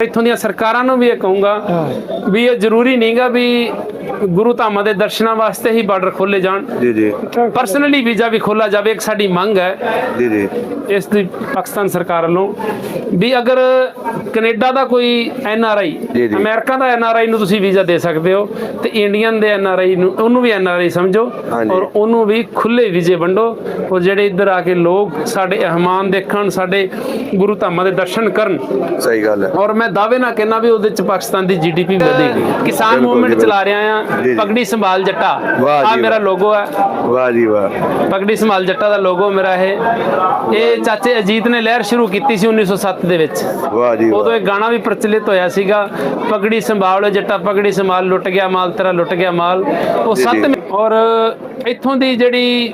ਇੱਥੋਂ ਦੀਆਂ ਸਰਕਾਰਾਂ ਨੂੰ ਵੀ ਇਹ ਕਹੂੰਗਾ ਵੀ ਇਹ ਜ਼ਰੂਰੀ ਨਹੀਂਗਾ ਵੀ ਗੁਰੂ ਧਾਮਾਂ ਦੇ ਦਰਸ਼ਨਾਂ ਵਾਸਤੇ ਹੀ ਬਾਰਡਰ ਖੋਲੇ ਜਾਣ। ਜੀ ਜੀ ਪਰਸਨਲੀ ਵੀਜ਼ਾ ਵੀ ਖੋਲਾ ਜਾਵੇ, ਇੱਕ ਸਾਡੀ ਮੰਗ ਹੈ ਜੀ ਜੀ ਇਸ ਦੀ ਪਾਕਿਸਤਾਨ ਸਰਕਾਰ ਵੱਲੋਂ ਵੀ ਅਗਰ ਕੈਨੇਡਾ ਦਾ ਕੋਈ NRI, ਅਮਰੀਕਾ ਦਾ NRI ਨੂੰ ਤੁਸੀਂ ਵੀਜ਼ਾ ਦੇ ਸਕਦੇ ਹੋ ਤੇ ਇੰਡੀਅਨ ਦੇ NRI ਨੂੰ ਉਹਨੂੰ ਵੀ NRI ਸਮਝੋ ਔਰ ਉਹਨੂੰ ਵੀ ਖੁੱਲੇ ਵੀਜ਼ੇ ਵੰਡੋ। ਉਹ ਜਿਹੜੇ ਇੱਧਰ ਆ ਕੇ ਲੋਕ ਸਾਡੇ ਅਹਿਮਾਨ ਦੇਖਣ, ਸਾਡੇ ਗੁਰੂ ਧਾਮਾਂ ਦੇ ਦਰਸ਼ਨ ਕਰਨ। ਸਹੀ ਗੱਲ ਹੈ। ਔਰ ਮੈਂ ਦਾਅਵੇ ਨਾਲ ਕਹਿੰਦਾ ਵੀ ਉਹਦੇ ਚ ਪਾਕਿਸਤਾਨ ਦੀ GDP ਵਧੇਗੀ। ਕਿਸਾਨ ਮੂਵਮੈਂਟ ਚਲਾ ਰਿਹਾ ਆ, ਪਗੜੀ ਸੰਭਾਲ ਜੱਟਾ ਆ ਮੇਰਾ ਲੋਗੋ ਹੈ। ਵਾਹ ਜੀ ਵਾਹ, ਪਗੜੀ ਸੰਭਾਲ ਜੱਟਾ ਦਾ ਲੋਗੋ ਮੇਰਾ ਇਹ ਚਾਚੇ ਅਜੀਤ ਨੇ ਲਹਿਰ ਸ਼ੁਰੂ ਕੀਤੀ ਸੀ 1907 ਦੇ ਵਿੱਚ। ਵਾਹ ਜੀ, ਉਦੋਂ ਇੱਕ ਗਾਣਾ ਵੀ ਪ੍ਰਚਲਿਤ ਹੋਇਆ ਸੀਗਾ, ਪਗੜੀ ਸੰਭਾਲ ਜੱਟਾ ਪਗੜੀ ਸੰਭਾਲ, ਲੁੱਟ ਗਿਆ ਮਾਲ ਤੇਰਾ ਲੁੱਟ ਗਿਆ ਮਾਲ। ਉਹ ਸੱਤ ਔਰ ਇੱਥੋਂ ਦੀ ਜਿਹੜੀ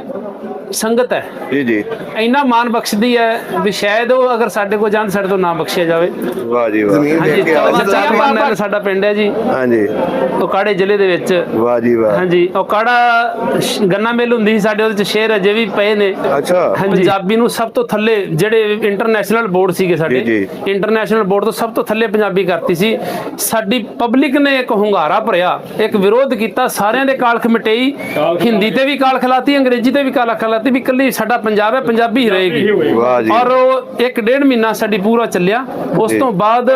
ਸੰਗਤ ਹੈ ਜੀ ਜੀ ਇੰਨਾ ਮਾਣ ਬਖਸ਼ਦੀ ਹੈ ਵੀ ਸ਼ਾਇਦ ਉਹ ਅਗਰ ਸਾਡੇ ਕੋਲ ਜਾਣ ਸਾਡੇ ਤੋਂ ਨਾ ਬਖਸ਼ਿਆ ਜਾਵੇ। ਵਾਹ ਜੀ ਵਾਹ। ਹਾਂਜੀ, ਸਾਡਾ ਪਿੰਡ ਹੈ ਜੀ, ਹਾਂਜੀ ਉਕਾੜੇ ਜ਼ਿਲ੍ਹੇ ਦੇ ਵਿੱਚ। ਵਾਹ ਜੀ ਵਾਹ। ਹਾਂਜੀ, ਉਕਾੜਾ ਗੰਨਾ ਮਿਲ ਹੁੰਦੀ ਸੀ ਸਾਡੇ, ਉਹਦੇ ਚ ਸ਼ੇਰ ਅਜੇ ਵੀ ਪਏ ਨੇ। ਅੱਛਾ। ਹਾਂਜੀ, ਪੰਜਾਬੀ ਨੂੰ ਸਭ ਤੋਂ ਥੱਲੇ ਜਿਹੜੇ ਇੰਟਰਨੈਸ਼ਨਲ ਬੋਰਡ ਸੀਗੇ ਸਾਡੇ, ਇੰਟਰਨੈਸ਼ਨਲ ਬੋਰਡ ਤੋਂ ਸਭ ਤੋਂ ਥੱਲੇ ਪੰਜਾਬੀ ਕਰਤੀ ਸੀ। ਸਾਡੀ ਪਬਲਿਕ ਨੇ ਇੱਕ ਹੁੰਗਾਰਾ ਭਰਿਆ, ਇੱਕ ਵਿਰੋਧ ਕੀਤਾ, ਸਾਰਿਆਂ ਦੇ ਕਾਲ ਖਮਟੇਈ, ਹਿੰਦੀ ਤੇ ਵੀ ਕਾਲ ਖਿਲਾਤੀ, ਅੰਗਰੇਜ਼ੀ ਤੇ ਵੀ ਕਾਲ ਖਿਲਾਤੀ ਵੀ ਇਕੱਲੀ ਸਾਡਾ ਪੰਜਾਬ ਹੈ, ਪੰਜਾਬੀ ਹੀ ਰਹੇਗੀ। ਔਰ ਉਹ 1.5 ਮਹੀਨਾ ਸਾਡੀ ਪੂਰਾ ਚੱਲਿਆ। ਉਸ ਤੋਂ ਬਾਅਦ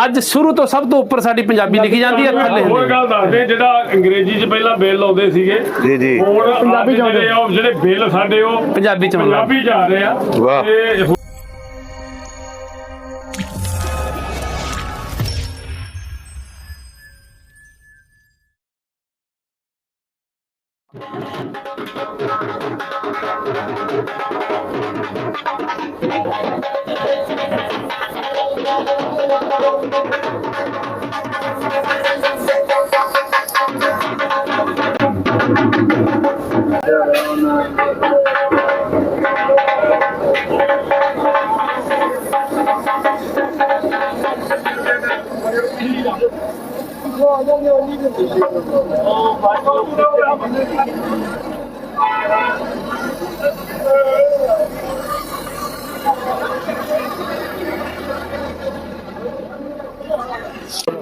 ਅੱਜ ਸ਼ੁਰੂ ਤੋਂ ਸਭ ਤੋਂ ਉੱਪਰ ਸਾਡੀ ਪੰਜਾਬੀ ਲਿਖੀ ਜਾਂਦੀ ਹੈ। ਥੱਲੇ ਹੋਰ ਗੱਲ ਦੱਸਦੇ, ਜਿਹੜਾ ਅੰਗਰੇਜ਼ੀ 'ਚ ਪਹਿਲਾਂ ਬਿੱਲ ਆਉਂਦੇ ਸੀਗੇ ਜੀ ਜੀ, ਹੁਣ ਪੰਜਾਬੀ ਜਿਹੜੇ ਬਿੱਲ ਸਾਡੇ ਉਹ ਪੰਜਾਬੀ 'ਚ ਪੰਜਾਬੀ ਜਾ ਰਹੇ ਆ। ਵਾਹ।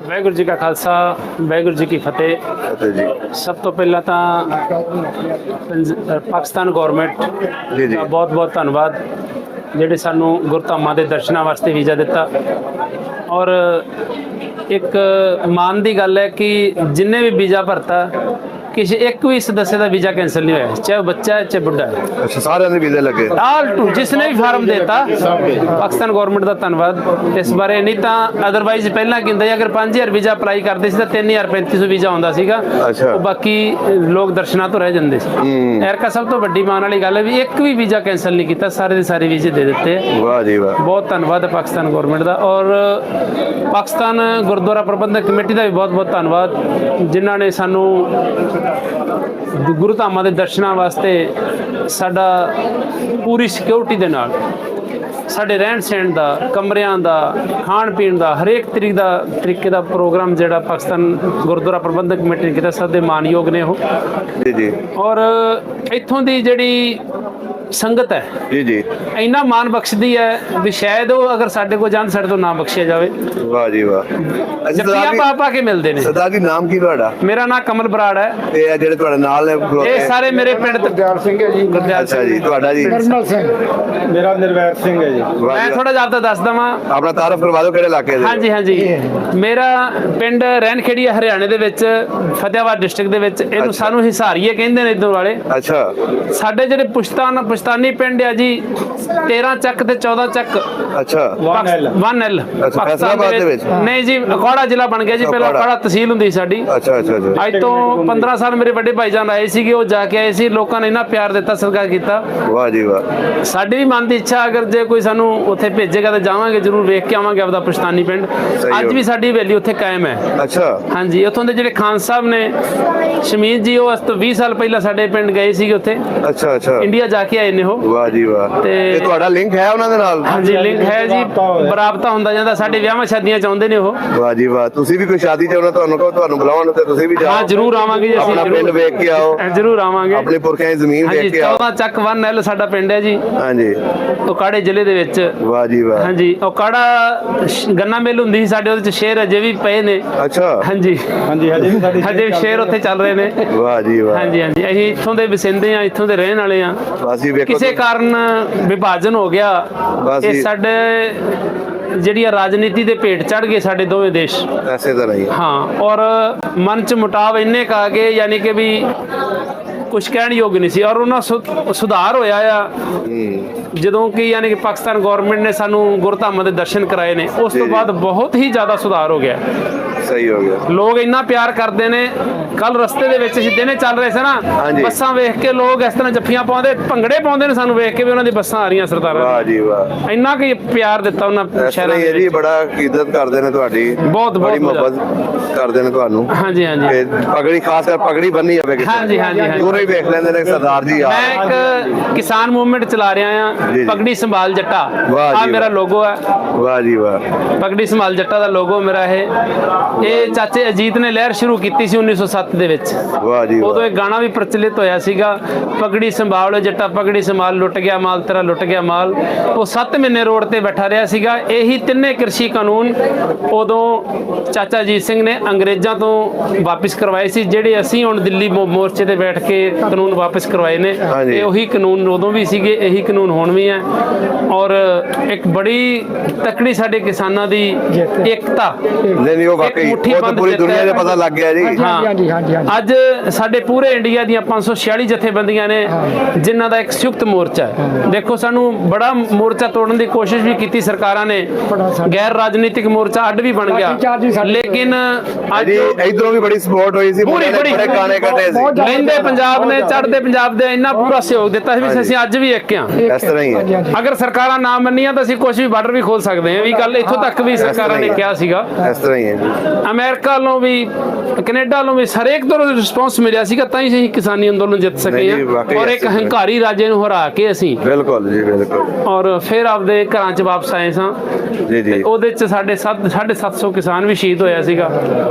ਵਾਹਿਗੁਰੂ ਜੀ ਕਾ ਖਾਲਸਾ, ਵਾਹਿਗੁਰੂ ਜੀ ਕੀ ਫਤਿਹ। ਸਭ ਤੋਂ ਪਹਿਲਾਂ ਤਾਂ ਪਾਕਿਸਤਾਨ ਗੌਰਮੈਂਟ ਦਾ ਬਹੁਤ ਬਹੁਤ ਧੰਨਵਾਦ ਜਿਹੜੇ ਸਾਨੂੰ ਗੁਰਧਾਮਾਂ ਦੇ ਦਰਸ਼ਨਾਂ ਵਾਸਤੇ ਵੀਜ਼ਾ ਦਿੱਤਾ। ਔਰ ਇੱਕ ਮਾਣ ਦੀ ਗੱਲ ਹੈ ਕਿ ਜਿੰਨੇ ਵੀ ਵੀਜ਼ਾ ਭਰਤਾ ਕਿਸੇ ਇੱਕ ਵੀ ਸਦੱਸਿਆ ਦਾ ਵੀਜ਼ਾ ਕੈਂਸਲ ਨਹੀਂ ਹੋਇਆ, ਚਾਹੇ ਬੱਚਾ ਹੈ ਚਾਹੇ ਬੁੱਢਾ ਹੈ। ਅੱਛਾ, ਸਾਰਿਆਂ ਦੇ ਵੀਜ਼ੇ ਲੱਗੇ। ਆਲ ਟੂ ਜਿਸਨੇ ਵੀ ਫਾਰਮ ਦੇਤਾ, ਪਾਕਿਸਤਾਨ ਗਵਰਨਮੈਂਟ ਦਾ ਧੰਨਵਾਦ ਇਸ ਬਾਰੇ। ਨਹੀਂ ਤਾਂ ਅਦਰਵਾਈਜ਼ ਪਹਿਲਾਂ ਕੀ ਹੁੰਦਾ, ਅਗਰ 5000 ਵੀਜ਼ਾ ਅਪਲਾਈ ਕਰਦੇ ਸੀ ਤਾਂ 3350 ਵੀਜ਼ਾ ਆਉਂਦਾ ਸੀਗਾ। ਉਹ ਬਾਕੀ ਲੋਕ ਦਰਸ਼ਨਾਂ ਤੋਂ ਰਹਿ ਜਾਂਦੇ ਸੀ। ਐਰਕਾ ਸਭ ਤੋਂ ਵੱਡੀ ਮਾਣ ਵਾਲੀ ਗੱਲ ਹੈ ਵੀ ਇੱਕ ਵੀ ਵੀਜ਼ਾ ਕੈਂਸਲ ਨਹੀਂ ਕੀਤਾ, ਸਾਰੇ ਦੇ ਸਾਰੇ ਵੀਜ਼ੇ ਦੇ ਦਿੱਤੇ। ਵਾਹ ਜੀ ਵਾਹ, ਬਹੁਤ ਧੰਨਵਾਦ ਹੈ ਪਾਕਿਸਤਾਨ ਗਵਰਨਮੈਂਟ ਦਾ। ਔਰ ਪਾਕਿਸਤਾਨ ਗੁਰਦੁਆਰਾ ਪ੍ਰਬੰਧਕ ਕਮੇਟੀ ਦਾ ਵੀ ਬਹੁਤ ਬਹੁਤ ਧੰਨਵਾਦ ਜਿਨ੍ਹਾਂ ਨੇ ਸਾਨੂੰ ਗੁਰੂ ਧਾਮਾਂ ਦੇ ਦਰਸ਼ਨਾਂ ਵਾਸਤੇ ਸਾਡਾ ਪੂਰੀ ਸਿਕਿਉਰਿਟੀ ਦੇ ਨਾਲ ਸਾਡੇ ਰਹਿਣ ਸਹਿਣ ਦਾ, ਕਮਰਿਆਂ ਦਾ, ਖਾਣ ਪੀਣ ਦਾ, ਹਰੇਕ ਤਰੀਕੇ ਦਾ ਪ੍ਰੋਗਰਾਮ ਜਿਹੜਾ ਪਾਕਿਸਤਾਨ ਗੁਰਦੁਆਰਾ ਪ੍ਰਬੰਧਕ ਕਮੇਟੀ ਨੇ ਕੀਤਾ, ਸਭ ਦੇ ਮਾਨਯੋਗ ਨੇ ਉਹ ਜੀ ਜੀ। ਔਰ ਇੱਥੋਂ ਦੀ ਜਿਹੜੀ ਸੰਗਤ ਹੈ ਜੀ ਜੀ ਇੰਨਾ ਮਾਣ ਬਖਸ਼ਦੀ ਹੈ ਵੀ ਸ਼ਾਇਦ ਉਹ ਅਗਰ ਸਾਡੇ ਕੋਲ ਜਾਣ ਸਾਡੇ ਤੋਂ ਨਾ ਬਖਸ਼ਿਆ ਜਾਵੇ। ਵਾਹ ਜੀ ਵਾਹ। ਜੱਫੀਆਂ ਪਾ ਕੇ ਮਿਲਦੇ ਨੇ। ਸਰਦਾਰ ਜੀ, ਨਾਮ ਕੀ ਤੁਹਾਡਾ? ਮੇਰਾ ਨਾਮ ਕਮਲ ਬਰਾੜ ਹੈ। ਤੇ ਇਹ ਜਿਹੜੇ ਤੁਹਾਡੇ ਨਾਲ ਨੇ ਇਹ ਸਾਰੇ ਮੇਰੇ ਪਿੰਡ ਗੁਰਦਿਆਲ ਸਿੰਘ ਹੈ ਜੀ। ਗੁਰਦਿਆਲ ਸਿੰਘ ਜੀ। ਤੁਹਾਡਾ ਜੀ? ਨਿਰਮਲ ਸਿੰਘ। ਮੇਰਾ ਨਿਰਵੈਰ ਸਿੰਘ ਹੈ ਜੀ। ਮੈਂ ਥੋੜਾ ਜਿਹਾ ਆਪਦਾ ਦੱਸ ਦਵਾਂ, ਆਪਣਾ ਤਾਰਫ ਕਰਵਾ ਦਿਓ, ਕਿਹੜੇ ਇਲਾਕੇ ਦੇ? ਹਾਂਜੀ ਹਾਂਜੀ, ਮੇਰਾ ਪਿੰਡ ਰੈਣਖੇੜੀ ਹਰਿਆਣੇ ਦੇ ਵਿੱਚ, ਫਤਿਆਬਾਦ ਡਿਸਟ੍ਰਿਕਟ ਦੇ ਵਿੱਚ। ਇਹਨੂੰ ਸਾਨੂੰ ਹਿਸਾਰੀਏ ਕਹਿੰਦੇ ਨੇ ਇੱਧਰ ਵਾਲੇ। ਅੱਛਾ। ਸਾਡੇ ਜਿਹੜੇ ਪੁਸ਼ਤਾਨੀ ਪਿੰਡ ਆ ਜੀ, 13 ਚੱਕ ਤੇ 14 ਚੱਕ। ਅੱਛਾ। 1L ਫੈਸਲਾਬਾਦ ਦੇ ਵਿੱਚ? ਨਹੀਂ ਜੀ, ਅਖੌੜਾ ਜ਼ਿਲ੍ਹਾ ਬਣ ਗਿਆ ਜੀ। ਪਹਿਲਾਂ ਅਖੌੜਾ ਤਹਿਸੀਲ ਹੁੰਦੀ ਸਾਡੀ। ਅੱਛਾ ਅੱਛਾ ਅੱਛਾ। ਅੱਜ ਤੋਂ 15 ਸਾਲ ਮੇਰੇ ਵੱਡੇ ਭਾਈਜਾਨ ਆਏ ਸੀਗੇ, ਉਹ ਜਾ ਕੇ ਆਏ ਸੀ, ਲੋਕਾਂ ਨੇ ਇੰਨਾ ਪਿਆਰ ਦਿੱਤਾ, ਸਤਿਕਾਰ ਕੀਤਾ। ਵਾਹ ਜੀ ਵਾਹ। ਸਾਡੀ ਵੀ ਮਨ ਦੀ ਇੱਛਾ, ਅਗਰ ਜੇ ਕੋਈ ਸਾਨੂੰ ਉੱਥੇ ਭੇਜੇਗਾ ਤਾਂ ਜਾਵਾਂਗੇ, ਜ਼ਰੂਰ ਵੇਖ ਕੇ ਆਵਾਂਗੇ ਆਪਦਾ ਪੁਸ਼ਤਾਨੀ ਪਿੰਡ। ਅੱਜ ਵੀ ਸਾਡੀ ਹਵੇਲੀ ਉੱਥੇ ਕਾਇਮ ਹੈ। ਅੱਛਾ। ਹਾਂਜੀ, ਉੱਥੋਂ ਦੇ ਜਿਹੜੇ ਖਾਨ ਸਾਹਿਬ ਨੇ ਸ਼ਮੀਦ ਜੀ, ਉਹ ਅੱਜ ਤੋਂ 20 ਸਾਲ ਪਹਿਲਾਂ ਸਾਡੇ ਪਿੰਡ ਗਏ ਸੀਗੇ ਉੱਥੇ। ਅੱਛਾ ਅੱਛਾ। ਇੰਡੀਆ ਜਾ ਕੇ ਆਏ ਰਹੇ ਨੇ ਉਹ। ਵਾਹ ਜੀ ਵਾਹ। ਤੇ ਤੁਹਾਡਾ ਲਿੰਕ ਹੈ ਉਹਨਾਂ ਦੇ ਨਾਲ? ਹਾਂਜੀ ਲਿੰਕ ਹੈ ਜੀ, ਬਰਾਬਤਾ ਹੁੰਦਾ ਜਾਂਦਾ, ਸਾਡੇ ਵਿਆਹਾਂ ਸ਼ਾਦੀਆਂ ਚ ਆਉਂਦੇ ਨੇ ਉਹ। ਵਾਹ ਜੀ ਵਾਹ। ਤੁਸੀਂ ਵੀ ਕੋਈ ਸ਼ਾਦੀ ਚ ਉਹਨਾਂ ਤੁਹਾਨੂੰ ਕਹੋ ਤੁਹਾਨੂੰ ਬੁਲਾਉਣ ਤੇ ਤੁਸੀਂ ਵੀ ਜਾਓ? ਹਾਂ ਜ਼ਰੂਰ ਆਵਾਂਗੇ ਜੀ, ਅਸੀਂ ਆਪਣਾ ਪਿੰਡ ਵੇਖ ਕੇ ਆਓ। ਜ਼ਰੂਰ ਆਵਾਂਗੇ, ਆਪਣੇ ਪੁਰਖਿਆਂ ਦੀ ਜ਼ਮੀਨ ਹਾਂਜੀ। ਵੇਖ ਕੇ ਆਓ। 14 ਚੱਕ 1L ਸਾਡਾ ਪਿੰਡ ਹੈ ਜੀ, ਹਾਂਜੀ, ਉਕਾੜੇ ਜ਼ਿਲ੍ਹੇ ਦੇ ਵਿੱਚ। ਵਾਹ ਜੀ ਵਾਹ। ਹਾਂਜੀ, ਉਕਾੜਾ ਗੰਨਾ ਮਿਲ ਹੁੰਦੀ ਸੀ ਸਾਡੇ, ਉਹਦੇ ਚ ਸ਼ੇਰ ਅਜੇ ਵੀ ਪਏ ਨੇ। ਅੱਛਾ, ਹਾਂਜੀ ਹਾਂਜੀ, ਹਜੇ ਵੀ ਸ਼ੇਰ ਉੱਥੇ ਚੱਲ ਰਹੇ ਨੇ। ਵਾਹ ਜੀ ਵਾਹ। ਹਾਂਜੀ ਹਾਂਜੀ, ਅਸੀਂ ਇੱਥੋਂ ਦੇ ਵਸਿੰਦੇ ਆ, ਇੱਥੋਂ ਦੇ ਰਹਿਣ ਵਾਲੇ ਆ। ਅਸੀਂ ਵੇਖੋ ਕਿਸੇ ਕਾਰਨ ਵਿਭਾਜਨ ਹੋ ਗਿਆ, ਬਸ ਇਹ ਜੀ। ਸਾਡੇ ਜਿਹੜੀ ਆ ਰਾਜਨੀਤੀ ਦੇ ਭੇਟ ਚੜ ਗਏ ਸਾਡੇ ਦੋਵੇਂ ਦੇਸ਼। ਐਸੇ ਤਾਂ ਨਹੀਂ। ਹਾਂ, ਔਰ ਮਨ ਚ ਮੁਟਾਵ ਇੰਨੇ ਕਾ ਆ ਗਏ, ਯਾਨੀ ਕਿ ਵੀ ਕੁਝ ਕਹਿਣ ਯੋਗ ਨਹੀਂ ਸੀ। ਔਰ ਉਹਨਾਂ ਸੁਧਾਰ ਹੋਇਆ ਆ ਜਦੋਂ ਕਿ ਯਾਨੀ ਕਿ ਪਾਕਿਸਤਾਨ ਗਵਰਨਮੈਂਟ ਨੇ ਸਾਨੂੰ ਗੁਰਧਾਮਾਂ ਦੇ ਦਰਸ਼ਨ ਕਰਾਏ ਨੇ, ਉਸ ਤੋਂ ਬਾਅਦ ਬਹੁਤ ਹੀ ਜ਼ਿਆਦਾ ਸੁਧਾਰ ਹੋ ਗਿਆ। ਸਹੀ ਹੋ ਗਿਆ। ਲੋਕ ਇੰਨਾ ਪਿਆਰ ਕਰਦੇ ਨੇ। ਕੱਲ ਰਸਤੇ ਦੇ ਵਿੱਚ ਅਸੀਂ ਦਿਨੇ ਚੱਲ ਰਹੇ ਸੀ ਨਾ, ਬੱਸਾਂ ਵੇਖ ਕੇ ਲੋਕ ਇਸ ਤਰ੍ਹਾਂ ਜੱਫੀਆਂ ਪਾਉਂਦੇ, ਭੰਗੜੇ ਪਾਉਂਦੇ ਨੇ ਸਾਨੂੰ ਵੇਖ ਕੇ ਵੀ ਉਹਨਾਂ ਦੀ ਬੱਸਾਂ ਆ ਰਹੀਆਂ ਸਰਦਾਰਾਂ। ਵਾਹ ਜੀ ਵਾਹ। ਇੰਨਾ ਕਿ ਪਿਆਰ ਦਿੱਤਾ ਉਹਨਾਂ ਸ਼ਹਿਰਾਂ ਦੇ ਜੀ, ਵਿੱਚ। ਬੜਾ ਇੱਜ਼ਤ ਕਰਦੇ ਨੇ ਤੁਹਾਡੀ, ਬਹੁਤ ਬੜੀ ਬਹੁਤ ਮੁਹੱਬਤ ਕਰਦੇ ਨੇ ਤੁਹਾਨੂੰ। ਹਾਂਜੀ ਹਾਂਜੀ ਤੇ ਪਗੜੀ, ਖਾਸ ਕਰ ਪਗੜੀ ਬੰਨੀ ਜਾਵੇ ਕਿਸੇ। ਹਾਂਜੀ ਹਾਂਜੀ ਹਾਂਜੀ। ਦੂਰੋਂ ਹੀ ਵੇਖ ਲੈਂਦੇ ਨੇ ਸਰਦਾਰ ਜੀ ਆ। ਮੈਂ ਇੱਕ ਕਿਸਾਨ ਮੂਵਮੈਂਟ ਚਲਾ ਰਿਹਾ ਆ, ਪਗੜੀ ਸੰਭਾਲ ਜੱਟਾ, ਵਾਹ ਆ ਜੀ ਮੇਰਾ ਲੋਗੋ ਹੈ। ਵਾਹ ਜੀ ਵਾਹ। ਪਗੜੀ ਸੰਭਾਲ ਜੱਟਾ ਦਾ ਲੋਗੋ ਮੇਰਾ ਇਹ ਚਾਚੇ ਅਜੀਤ ਨੇ ਲਹਿਰ ਸ਼ੁਰੂ ਕੀਤੀ ਸੀ 1907 ਦੇ ਵਿੱਚ। ਵਾਹ ਜੀ ਵਾਹ। ਉਦੋਂ ਇੱਕ ਗਾਣਾ ਵੀ ਪ੍ਰਚਲਿਤ ਹੋਇਆ ਸੀਗਾ, ਪਗੜੀ ਸੰਭਾਲ ਜੱਟਾ ਪਗੜੀ ਸੰਭਾਲ, ਲੁੱਟ ਗਿਆ ਮਾਲ ਤੇਰਾ ਲੁੱਟ ਗਿਆ ਮਾਲ। ਉਹ 7 ਮਹੀਨੇ ਰੋਡ ਤੇ ਬੈਠਾ ਰਿਹਾ ਸੀਗਾ। ਇਹੀ ਤਿੰਨੇ ਕ੍ਰਿਸ਼ੀ ਕਾਨੂੰਨ ਉਦੋਂ ਚਾਚਾ ਅਜੀਤ ਸਿੰਘ ਨੇ ਅੰਗਰੇਜ਼ਾਂ ਤੋਂ ਵਾਪਿਸ ਕਰਵਾਏ ਸੀ, ਜਿਹੜੇ ਅਸੀਂ ਹੁਣ ਦਿੱਲੀ ਮੋਰਚੇ ਤੇ ਬੈਠ ਕੇ ਕਾਨੂੰਨ ਵਾਪਿਸ ਕਰਵਾਏ ਨੇ। ਇਹ ਉਹੀ ਕਾਨੂੰਨ ਉਦੋਂ ਵੀ ਸੀਗੇ, ਇਹੀ ਕਾਨੂੰਨ ਹੁਣ ਵੀ ਹੈ। ਔਰ ਇੱਕ ਬੜੀ ਤਕੜੀ ਸਾਡੇ ਕਿਸਾਨਾਂ ਦੀ ਏਕਤਾ, ਨਹੀਂ ਉਹ ਵਾਕਈ ਉਹ ਤਾਂ ਪੂਰੀ ਦੁਨੀਆ ਦੇ ਪਤਾ ਲੱਗ ਗਿਆ ਜੀ। ਹਾਂ, ਅੱਜ ਸਾਡੇ ਪੂਰੇ ਇੰਡੀਆ ਦੀਆਂ 546 ਜਥੇਬੰਦੀਆਂ ਨੇ ਜਿਨ੍ਹਾਂ ਦਾ ਇੱਕ ਸੰਯੁਕਤ ਮੋਰਚਾ ਹੈ। ਦੇਖੋ, ਸਾਨੂੰ ਬੜਾ ਮੋਰਚਾ ਤੋੜਨ ਦੀ ਕੋਸ਼ਿਸ਼ ਵੀ ਕੀਤੀ ਸਰਕਾਰਾਂ ਨੇ, ਗੈਰ ਰਾਜਨੀਤਿਕ ਮੋਰਚਾ ਅੱਡ ਵੀ ਬਣ ਗਿਆ, ਲੇਕਿਨ ਅੱਜ ਇਧਰੋਂ ਵੀ ਬੜੀ ਸਪੋਰਟ ਹੋਈ ਸੀ, ਬੜੇ ਗਾਣੇ ਕੱਢੇ ਸੀ। ਲਹਿੰਦੇ ਪੰਜਾਬ ਨੇ, ਚੜ੍ਹਦੇ ਪੰਜਾਬ ਦੇ ਇੰਨਾ ਪੂਰਾ ਸਹਿਯੋਗ ਦਿੱਤਾ ਸੀ ਵੀ ਅਸੀਂ ਅੱਜ ਵੀ ਇੱਕ ਆ। ਇਸ ਤਰ੍ਹਾਂ ਹੀ ਹੈ। ਅਗਰ ਸਰਕਾਰਾਂ ਨਾ ਮੰਨੀਆਂ ਤਾਂ ਅਸੀਂ ਕੁਝ ਵੀ ਬਾਰਡਰ ਵੀ ਖੋਲ ਸਕਦੇ ਹਾਂ। ਇਹ ਵੀ ਗੱਲ ਇੱਥੋਂ ਤੱਕ ਵੀ ਸਰਕਾਰਾਂ ਨੇ ਕਿਹਾ ਸੀਗਾ। ਇਸ ਤਰ੍ਹਾਂ ਹੀ ਹੈ ਜੀ। ਅਮਰੀਕਾ ਵੱਲੋਂ ਵੀ, ਕੈਨੇਡਾ ਵੱਲੋਂ ਵੀ ਹਰੇਕ ਤੋਂ ਰਿਸਪੌਂਸ ਮਿਲਿਆ ਸੀਗਾ, ਤਾਂ ਹੀ ਅਸੀਂ ਕਿਸਾਨੀ ਅੰਦੋਲਨ ਜਿੱਤ ਸਕੇ ਹਾਂ। ਔਰ ਇੱਕ ਹੰਕਾਰੀ ਰਾਜੇ ਨੂੰ ਹਰਾ ਕੇ ਅਸੀਂ ਬਿਲਕੁਲ ਜੀ ਬਿਲਕੁਲ, ਔਰ ਫਿਰ ਆਪਦੇ ਘਰਾਂ 'ਚ ਵਾਪਸ ਆਏ ਸਾਂ ਜੀ ਜੀ। ਉਹਦੇ 'ਚ ਸਾਡੇ 750 ਕਿਸਾਨ ਵੀ ਸ਼ਹੀਦ ਹੋਇਆ ਸੀਗਾ।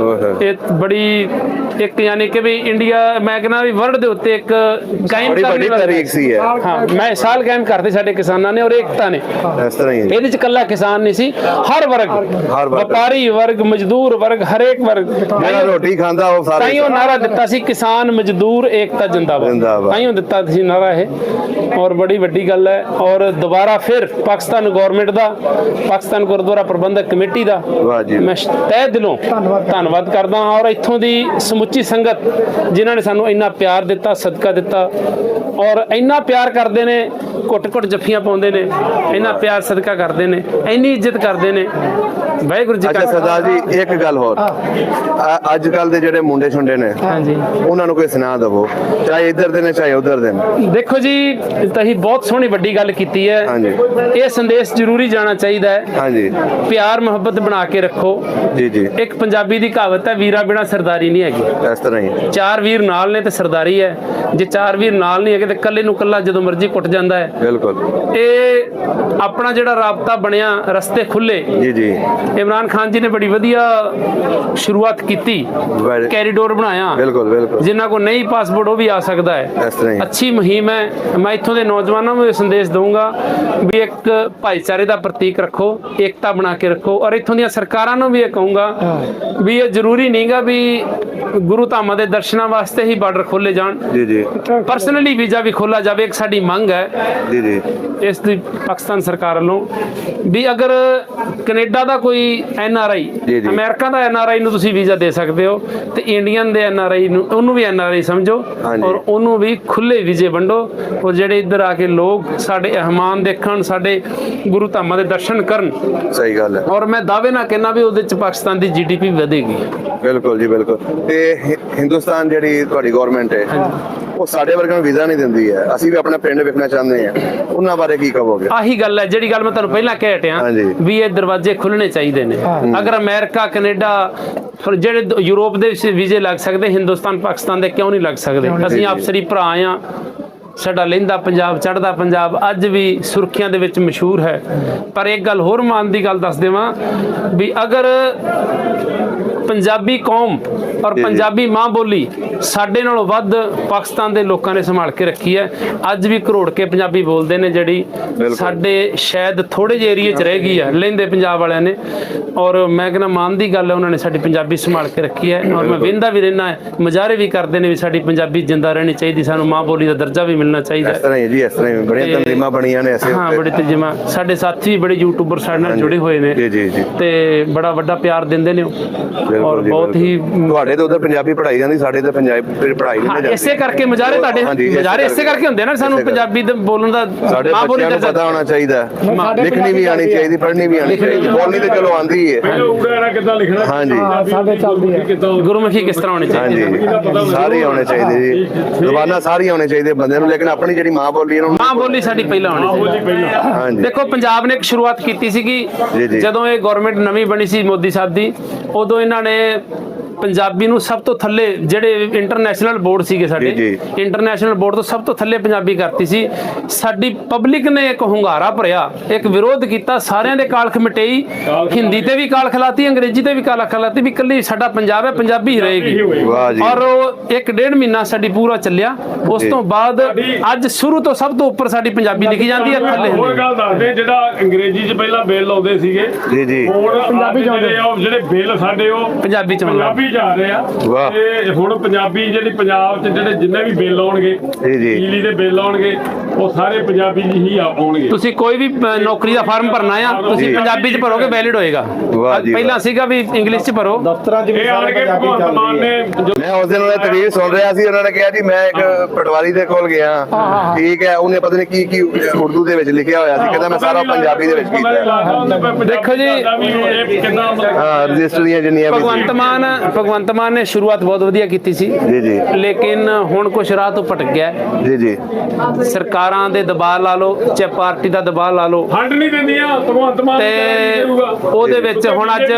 ਇਹ ਬੜੀ ਇੱਕ ਯਾਨੀ ਕਿ ਵੀ ਇੰਡੀਆ, ਮੈਂ ਕਹਿੰਦਾ ਵੀ ਵਰਲਡ ਦੇ ਉੱਤੇ ਇੱਕ ਕਾਇਮ ਬੜੀ ਤਾਰੀਖ ਸੀ ਹੈ। ਹਾਂ, ਮੈਂ ਸਾਲ ਕਾਇਮ ਕਰਦੇ ਸਾਡੇ ਕਿਸਾਨਾਂ ਨੇ ਔਰ ਏਕਤਾ ਨੇ। ਇਸ ਤਰ੍ਹਾਂ ਹੀ ਇਹਦੇ 'ਚ ਇਕੱਲਾ ਕਿਸਾਨ ਨਹੀਂ ਸੀ, ਹਰ ਵਰਗ, ਵਪਾਰੀ ਵਰਗ, ਮਜ਼ਦੂਰ ਵਰਗ, ਹਰੇਕ ਵਰਗ ਜਿਹੜਾ ਰੋਟੀ ਖਾਂਦਾ ਉਹ ਸਾਰੇ। ਤਾਈਓ ਨਾਰਾ ਦਿੱਤਾ ਸੀ, ਕਿਸਾਨ ਮਜ਼ਦੂਰ ਏਕਤਾ ਜਿੰਦਾਬਾਦ, ਤਾਈਓ ਦਿੱਤਾ ਸੀ ਨਾਰਾ ਇਹ। ਔਰ ਬੜੀ ਵੱਡੀ ਗੱਲ ਹੈ। ਔਰ ਦੁਬਾਰਾ ਫਿਰ ਪਾਕਿਸਤਾਨ ਗਵਰਨਮੈਂਟ ਦਾ, ਪਾਕਿਸਤਾਨ ਗੁਰਦੁਆਰਾ ਪ੍ਰਬੰਧਕ ਕਮੇਟੀ ਦਾ ਮੈਂ ਤਹਿ ਦਿਲੋਂ ਧੰਨਵਾਦ ਕਰਦਾ ਹਾਂ। ਔਰ ਇੱਥੋਂ ਦੀ ਸਮੁੱਚੀ ਸੰਗਤ ਜਿਨ੍ਹਾਂ ਨੇ ਸਾਨੂੰ ਇੰਨਾ ਪਿਆਰ ਦਿੱਤਾ, ਸਦਕਾ ਦਿੱਤਾ, ਔਰ ਇੰਨਾ ਪਿਆਰ ਕਰਦੇ ਨੇ, ਘੁੱਟ-ਘੁੱਟ ਜੱਫੀਆਂ ਪਾਉਂਦੇ ਨੇ, ਇੰਨਾ ਪਿਆਰ ਸਦਕਾ ਕਰਦੇ ਨੇ, ਇੰਨੀ ਇੱਜ਼ਤ ਕਰਦੇ ਨੇ। ਵਾਹਿਗੁਰੂ ਜੀ। ਅੱਛਾ ਸਰਦਾਰ ਜੀ, ਇੱਕ ਗੱਲ ਹੋਰ, ਅੱਜ ਕੱਲ ਦੇ ਜਿਹੜੇ ਮੁੰਡੇ ਛੁੰਡੇ ਨੇ, ਹਾਂਜੀ, ਉਹਨਾਂ ਨੂੰ ਕੋਈ ਸੁਣਾ ਦਵੋ, ਚਾਹੇ ਇੱਧਰ ਦੇ ਨੇ ਚਾਹੇ ਉੱਧਰ ਦੇ ਨੇ। ਦੇਖੋ ਜੀ, ਤੁਸੀਂ ਬਹੁਤ ਸੋਹਣੀ ਵੱਡੀ ਗੱਲ ਕੀਤੀ ਹੈ। ਇਹ ਸੰਦੇਸ਼ ਜ਼ਰੂਰੀ ਜਾਣਾ ਚਾਹੀਦਾ ਹੈ। ਹਾਂਜੀ, ਪਿਆਰ ਮੁਹੱਬਤ ਬਣਾ ਕੇ ਰੱਖੋ। ਜੀ ਜੀ। ਇੱਕ ਪੰਜਾਬੀ ਦੀ ਕਹਾਵਤ ਹੈ, ਵੀਰਾਂ ਬਿਨਾਂ ਸਰਦਾਰੀ ਨਹੀਂ ਹੈਗੀ। ਇਸ ਤਰ੍ਹਾਂ ਹੀ, ਚਾਰ ਵੀਰ ਨਾਲ ਨੇ ਤੇ ਸਰਦਾਰੀ ਹੈ। ਜੇ ਚਾਰ ਵੀਰ ਨਾਲ ਨਹੀਂ ਹੈਗੇ ਤੇ ਇਕੱਲੇ ਨੂੰ ਇਕੱਲਾ ਜਦੋਂ ਮਰਜ਼ੀ ਕੁੱਟ ਜਾਂਦਾ ਹੈ। ਬਿਲਕੁਲ। ਇਹ ਆਪਣਾ ਜਿਹੜਾ ਰਾਬਤਾ ਬਣਿਆ, ਰਸਤੇ ਖੁੱਲੇ। ਜੀ ਜੀ। ਇਮਰਾਨ ਖਾਨ ਜੀ ਨੇ ਬੜੀ ਵਧੀਆ ਸ਼ੁਰੂਆਤ ਕੀਤੀ, ਕੈਰੀਡੋਰ ਬਣਾਇਆ। ਬਿਲਕੁਲ ਬਿਲਕੁਲ। ਜਿਨ੍ਹਾਂ ਕੋਲ ਨਹੀਂ ਪਾਸਪੋਰਟ ਉਹ ਵੀ ਆ ਸਕਦਾ ਹੈ। ਇਸ ਤਰ੍ਹਾਂ ਹੀ ਅੱਛੀ ਮੁਹਿੰਮ ਹੈ। ਮੈਂ ਇੱਥੋਂ ਦੇ ਨੌਜਵਾਨਾਂ ਨੂੰ ਇਹ ਸੰਦੇਸ਼ ਦਊਂਗਾ ਵੀ ਇੱਕ ਭਾਈਚਾਰੇ ਦਾ ਪ੍ਰਤੀਕ ਰੱਖੋ, ਏਕਤਾ ਬਣਾ ਕੇ ਰੱਖੋ। ਔਰ ਇੱਥੋਂ ਦੀਆਂ ਸਰਕਾਰਾਂ ਨੂੰ ਵੀ ਇਹ ਕਹੂੰਗਾ ਵੀ ਇਹ ਜ਼ਰੂਰੀ ਨਹੀਂਗਾ ਵੀ ਗੁਰੂ ਧਾਮਾਂ ਦੇ ਦਰਸ਼ਨਾਂ ਵਾਸਤੇ ਹੀ ਬਾਰਡਰ ਖੋਲੇ ਜਾਣ। ਜੀ ਜੀ। ਪਰਸਨਲੀ ਵੀਜ਼ਾ ਵੀ ਖੋਲਾ ਜਾਵੇ, ਇੱਕ ਸਾਡੀ ਮੰਗ ਹੈ ਜੀ ਜੀ ਇਸ ਦੀ ਪਾਕਿਸਤਾਨ ਸਰਕਾਰ ਵੱਲੋਂ ਵੀ ਅਗਰ ਕੈਨੇਡਾ ਦਾ ਕੋਈ NRI, ਅਮਰੀਕਾ ਦਾ NRI ਨੂੰ ਤੁਸੀਂ ਵੀਜ਼ਾ ਦੇ ਸਕਦੇ ਹੋ ਤੇ ਇੰਡੀਅਨ ਦੇ NRI ਨੂੰ, ਉਹਨੂੰ ਵੀ NRI ਸਮਝੋ ਔਰ ਉਹਨੂੰ ਵੀ ਖੁੱਲੇ ਵੀਜ਼ੇ ਵੰਡੋ। ਔਰ ਜਿਹੜੇ ਇੱਧਰ ਆ ਕੇ ਲੋਕ ਸਾਡੇ ਅਹਿਮਾਨ ਦੇਖਣ, ਸਾਡੇ ਗੁਰੂ ਧਾਮਾਂ ਦੇ ਦਰਸ਼ਨ ਕਰਨ। ਸਹੀ ਗੱਲ ਹੈ। ਔਰ ਮੈਂ ਦਾਅਵੇ ਨਾਲ ਕਹਿੰਦਾ ਵੀ ਉਹਦੇ ਚ ਪਾਕਿਸਤਾਨ ਦੀ GDP ਵਧੇਗੀ। ਬਿਲਕੁਲ ਜੀ ਬਿਲਕੁਲ। ਤੇ ਹਿੰਦੁਸਤਾਨ ਜਿਹੜੀ ਤੁਹਾਡੀ ਗਵਰਨਮੈਂਟ ਹੈ, ਉਹ ਸਾਡੇ ਵਰਗਿਆਂ ਨੂੰ ਵੀਜ਼ਾ ਨਹੀਂ ਦਿੰਦੀ ਹੈ। ਅਸੀਂ ਵੀ ਆਪਣਾ ਪਿੰਡ ਵੇਖਣਾ ਚਾਹੁੰਦੇ ਹਾਂ, ਉਹਨਾਂ ਬਾਰੇ ਕੀ ਕਹੋਗੇ? ਆਹੀ ਗੱਲ ਹੈ ਜਿਹੜੀ ਗੱਲ ਮੈਂ ਤੁਹਾਨੂੰ ਪਹਿਲਾਂ ਕਹਿ ਹਟਿਆ ਵੀ ਇਹ ਦਰਵਾਜ਼ੇ ਖੁੱਲਣੇ ਚਾਹੀਦੇ ਨੇ। ਅਗਰ ਅਮਰੀਕਾ, ਕੈਨੇਡਾ, ਜਿਹੜੇ ਯੂਰਪ ਦੇ ਵੀਜ਼ੇ ਲੱਗ ਸਕਦੇ, ਹਿੰਦੁਸਤਾਨ ਪਾਕਿਸਤਾਨ ਦੇ ਕਿਉਂ ਨਹੀਂ ਲੱਗ ਸਕਦੇ? ਅਸੀਂ ਆਪਸਰੀ ਭਰਾ ਆ, ਸਾਡਾ ਲਹਿੰਦਾ ਪੰਜਾਬ, ਚੜ੍ਹਦਾ ਪੰਜਾਬ ਅੱਜ ਵੀ ਸੁਰਖੀਆਂ ਦੇ ਵਿੱਚ ਮਸ਼ਹੂਰ ਹੈ। ਪਰ ਇੱਕ ਗੱਲ ਹੋਰ ਮਾਣ ਦੀ ਗੱਲ ਦੱਸ ਦੇਵਾਂ ਵੀ ਅਗਰ ਪੰਜਾਬੀ ਕੌਮ ਔਰ ਪੰਜਾਬੀ ਮਾਂ ਬੋਲੀ ਸਾਡੇ ਨਾਲੋਂ ਵੱਧ ਪਾਕਿਸਤਾਨ ਦੇ ਲੋਕਾਂ ਨੇ ਸੰਭਾਲ ਕੇ ਰੱਖੀ ਹੈ। ਅੱਜ ਵੀ ਕਰੋੜ ਕੇ ਪੰਜਾਬੀ ਬੋਲਦੇ ਨੇ, ਜਿਹੜੀ ਸਾਡੇ ਸ਼ਾਇਦ ਥੋੜੇ ਜਿਹੇ ਏਰੀਏ 'ਚ ਰਹਿ ਗਈ ਹੈ ਲਹਿੰਦੇ ਪੰਜਾਬ ਵਾਲਿਆਂ ਨੇ। ਔਰ ਮੈਂ ਕਹਿੰਦਾ ਮਾਣ ਦੀ ਗੱਲ ਹੈ, ਉਹਨਾਂ ਨੇ ਸਾਡੀ ਪੰਜਾਬੀ ਸੰਭਾਲ ਕੇ ਰੱਖੀ ਹੈ। ਔਰ ਮੈਂ ਵੇਖਦਾ ਵੀ ਰਹਿਣਾ ਹੈ, ਮੁਜ਼ਾਹਰੇ ਵੀ ਕਰਦੇ ਨੇ ਵੀ ਸਾਡੀ ਪੰਜਾਬੀ ਜਿੰਦਾ ਰਹਿਣੀ ਚਾਹੀਦੀ, ਸਾਨੂੰ ਮਾਂ ਬੋਲੀ ਦਾ ਦਰਜਾ ਵੀ ਮਿਲਣਾ ਚਾਹੀਦਾ। ਇਸ ਤਰ੍ਹਾਂ ਹੀ ਜੀ, ਇਸ ਤਰ੍ਹਾਂ ਹੀ ਬੜੀਆਂ ਤਨਜ਼ੀਮਾਂ ਬਣੀਆਂ ਨੇ ਐਸੇ। ਹਾਂ, ਬੜੀ ਤਨਜ਼ੀਮਾਂ। ਸਾਡੇ ਸਾਥੀ ਵੀ ਬੜੇ ਯੂਟਿਊਬਰ ਸਾਡੇ ਨਾਲ ਜੁੜੇ ਹੋਏ ਨੇ ਜੀ ਜੀ ਜੀ, ਤੇ ਬੜਾ ਵੱਡਾ ਪਿਆਰ ਦਿੰਦੇ ਨੇ ਔਰ ਬਹੁਤ ਹੀ। ਤੁਹਾਡੇ ਤਾਂ ਉਧਰ ਪੰਜਾਬੀ ਪੜ੍ਹਾਈ ਜਾਂਦੀ, ਸਾਡੇ ਤਾਂ ਪੰਜਾਬੀ ਪੜ੍ਹਾਈ ਨਹੀਂ ਜਾਂਦੀ। ਇਸੇ ਕਰਕੇ ਮੁਜ਼ਾਹਰੇ ਤੁਹਾਡੇ ਮੁਜ਼ਾਹਰੇ ਇਸੇ ਕਰਕੇ ਹੁੰਦੇ ਨਾ, ਸਾਨੂੰ ਪੰਜਾਬੀ ਦੇ ਬੋਲਣ ਦਾ ਸਾਡੇ ਬੱਚਿਆਂ ਨੂੰ ਪਤਾ ਹੋਣਾ ਚਾਹੀਦਾ, ਲਿਖਣੀ ਵੀ ਆਣੀ ਚਾਹੀਦੀ, ਪੜ੍ਹਨੀ ਵੀ ਆਣੀ ਚਾਹੀਦੀ, ਬੋਲਣੀ ਤਾਂ ਚਲੋ ਆਂਦੀ ਹੀ ਹੈ। ਕਿੱਦਾਂ ਲਿਖਣਾ? ਹਾਂਜੀ, ਸਾਡੇ ਚੱਲਦੀ ਹੈ ਗੁਰਮੁਖੀ ਕਿਸ ਤਰ੍ਹਾਂ ਹੋਣੀ ਚਾਹੀਦੀ? ਹਾਂਜੀ, ਸਾਰੀ ਆਉਣੇ ਚਾਹੀਦੇ ਜੀ, ਜ਼ੁਬਾਨਾਂ ਸਾਰੀ ਆਉਣੇ ਚਾਹੀਦੇ ਬੰਦੇ ਨੂੰ, ਲੇਕਿਨ ਆਪਣੀ ਜਿਹੜੀ ਮਾਂ ਬੋਲੀ ਨੂੰ, ਮਾਂ ਬੋਲੀ ਸਾਡੀ ਪਹਿਲਾਂ ਹੋਣੀ ਚਾਹੀਦੀ। ਹਾਂਜੀ, ਦੇਖੋ ਪੰਜਾਬ ਨੇ ਇੱਕ ਸ਼ੁਰੂਆਤ ਕੀਤੀ ਸੀਗੀ ਜੀ ਜੀ, ਜਦੋਂ ਇਹ ਗਵਰਨਮੈਂਟ ਨਵੀਂ ਬਣੀ ਸੀ ਮੋਦੀ ਸਾਹਿਬ ਦੀ, ਉਦੋਂ ਇਹਨਾਂ ਨੇ ਪੰਜਾਬੀ ਨੂੰ ਸਭ ਤੋਂ ਥੱਲੇ, ਜਿਹੜੇ ਇੰਟਰਨੈਸ਼ਨਲ ਬੋਰਡ ਸੀਗੇ ਸਾਡੇ, ਇੰਟਰਨੈਸ਼ਨਲ ਬੋਰਡ ਤੋਂ ਸਭ ਤੋਂ ਥੱਲੇ ਪੰਜਾਬੀ ਕਰਤੀ ਸੀ। ਸਾਡੀ ਪਬਲਿਕ ਨੇ ਇੱਕ ਹੁੰਗਾਰਾ ਭਰਿਆ, ਇੱਕ ਵਿਰੋਧ ਕੀਤਾ, ਸਾਰਿਆਂ ਦੇ ਕਾਲ ਖਮਟੇਈ, ਹਿੰਦੀ ਤੇ ਵੀ ਕਾਲ ਖਿਲਾਤੀ, ਅੰਗਰੇਜ਼ੀ ਤੇ ਵੀ ਕਾਲ ਖਿਲਾਤੀ ਵੀ ਇਕੱਲੀ ਸਾਡਾ ਪੰਜਾਬ ਹੈ, ਪੰਜਾਬੀ ਹੀ ਰਹੇਗੀ। ਔਰ ਉਹ 1.5 ਮਹੀਨਾ ਸਾਡੀ ਪੂਰਾ ਚੱਲਿਆ। ਉਸ ਤੋਂ ਬਾਅਦ ਅੱਜ ਸ਼ੁਰੂ ਤੋਂ ਸਭ ਤੋਂ ਉੱਪਰ ਸਾਡੀ ਪੰਜਾਬੀ ਲਿਖੀ ਜਾਂਦੀ ਹੈ, ਥੱਲੇ ਹੋਰ ਗੱਲ ਦੱਸਦੇ, ਜਿਹੜਾ ਅੰਗਰੇਜ਼ੀ 'ਚ ਪਹਿਲਾਂ ਬਿੱਲ ਲਾਉਂਦੇ ਸੀਗੇ ਜੀ ਜੀ, ਹੁਣ ਪੰਜਾਬੀ ਜਿਹੜੇ ਬਿੱਲ ਸਾਡੇ ਉਹ ਪੰਜਾਬੀ 'ਚ ਜਾ ਰਹੇ ਆ। ਤੇ ਹੁਣ ਪੰਜਾਬੀ ਜਿਹੜੀ ਪੰਜਾਬ 'ਚ ਜਿਹੜੇ ਜਿੰਨੇ ਵੀ ਬਿੱਲ ਆਉਣਗੇ, ਬਿਜਲੀ ਦੇ ਬਿੱਲ ਆਉਣਗੇ, ਉਹ ਸਾਰੇ ਪੰਜਾਬੀ 'ਚ ਹੀ ਆਉਣਗੇ। ਤੁਸੀਂ ਕੋਈ ਵੀ ਨੌਕਰੀ ਦਾ ਫਾਰਮ ਭਰਨਾ ਆ, ਤੁਸੀਂ ਪੰਜਾਬੀ 'ਚ ਭਰੋਗੇ, ਵੈਲਿਡ ਹੋਏਗਾ। ਪਹਿਲਾਂ ਸੀਗਾ ਵੀ ਇੰਗਲਿਸ਼ 'ਚ ਭਰੋ। ਦਫ਼ਤਰਾਂ 'ਚ ਵੀ ਆਣ ਕੇ ਭਗਵੰਤ ਮਾਨ ਨੇ, ਮੈਂ ਉਸ ਦਿਨ ਉਹਨੇ ਤਕਰੀਰ ਸੁਣ ਰਿਹਾ ਸੀ, ਉਹਨਾਂ ਨੇ ਕਿਹਾ ਜੀ ਮੈਂ ਇੱਕ ਪਟਵਾਰੀ ਦੇ ਕੋਲ ਗਿਆ, ਠੀਕ ਹੈ, ਉਹਨੇ ਪਤਾ ਨਹੀਂ ਕੀ ਉਰਦੂ ਦੇ ਵਿੱਚ ਲਿਖਿਆ ਹੋਇਆ ਸੀ, ਕਹਿੰਦਾ ਮੈਂ ਸਾਰਾ ਪੰਜਾਬੀ ਦੇ ਵਿੱਚ ਕੀਤਾ। ਦੇਖੋ ਜੀ, ਹਾਂ, ਰਜਿਸਟਰੀਆਂ ਜਿੰਨੀਆਂ ਵੀ ਭਗਵੰਤ ਮਾਨ ਨੇ ਸ਼ੁਰੂਆਤ ਬਹੁਤ ਵਧੀਆ ਕੀਤੀ ਸੀ ਜੀ ਜੀ, ਲੇਕਿਨ ਹੁਣ ਕੁਛ ਰਾਹ ਤੋਂ ਭਟਕ ਗਿਆ ਜੀ ਜੀ, ਸਰਕਾਰਾਂ ਦੇ ਦਬਾਅ ਲਾ ਲਓ, ਚਾਹੇ ਪਾਰਟੀ ਦਾ ਦਬਾਅ ਲਾ ਲਓ, ਫੰਡ ਨਹੀਂ ਦਿੰਦੀਆਂ ਭਗਵੰਤ ਮਾਨ ਤੇ ਉਹਦੇ ਵਿੱਚ ਹੁਣ ਅੱਜ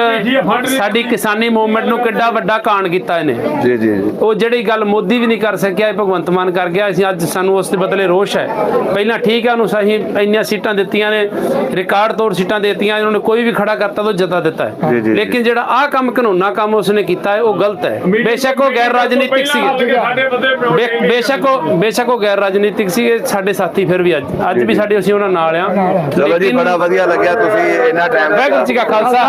ਸਾਡੀ ਕਿਸਾਨੀ ਮੂਵਮੈਂਟ ਨੂੰ ਕਿੱਡਾ ਵੱਡਾ ਕਾਣ ਕੀਤਾ ਇਹਨੇ। ਜੀ ਜੀ, ਉਹ ਜਿਹੜੀ ਗੱਲ ਮੋਦੀ ਵੀ ਨਹੀਂ ਕਰ ਸਕਿਆ, ਭਗਵੰਤ ਮਾਨ ਕਰ ਗਿਆ। ਅਸੀਂ ਅੱਜ ਸਾਨੂੰ ਉਸ ਦੇ ਬਦਲੇ ਰੋਸ਼ ਹੈ। ਪਹਿਲਾਂ ਠੀਕ ਹੈ, ਉਹਨੂੰ ਅਸੀਂ ਇੰਨੀਆਂ ਸੀਟਾਂ ਦਿੱਤੀਆਂ ਨੇ, ਰਿਕਾਰਡ ਤੋੜ ਸੀਟਾਂ ਦਿੱਤੀਆਂ, ਇਹਨਾਂ ਨੇ ਕੋਈ ਵੀ ਖੜਾ ਕਰਤਾ ਤਾਂ ਜਿੱਤਾ ਦਿੱਤਾ ਹੈ। ਲੇਕਿਨ ਜਿਹੜਾ ਆਹ ਕੰਮ ਕਾਨੂੰਨਾ ਕੰਮ ਉਸਨੇ ਕੀਤਾ ਹੈ, ਉਹ ਗਲਤ ਹੈ। ਬੇਸ਼ੱਕ ਉਹ ਗੈਰ ਰਾਜਨੀਤਿਕ ਸੀ, ਬੇਸ਼ੱਕ ਉਹ ਗੈਰ ਰਾਜਨੀਤਿਕ ਸੀ, ਸਾਡੇ ਸਾਥੀ ਫਿਰ ਵੀ ਅੱਜ ਵੀ ਸਾਡੇ, ਅਸੀਂ ਉਹਨਾਂ ਨਾਲ ਆ। ਚਲੋ ਜੀ, ਬੜਾ ਵਧੀਆ ਲੱਗਿਆ ਤੁਸੀਂ ਇੰਨਾ ਟਾਈਮ। ਵਾਹਿਗੁਰੂ ਜੀ ਕਾ ਖਾਲਸਾ।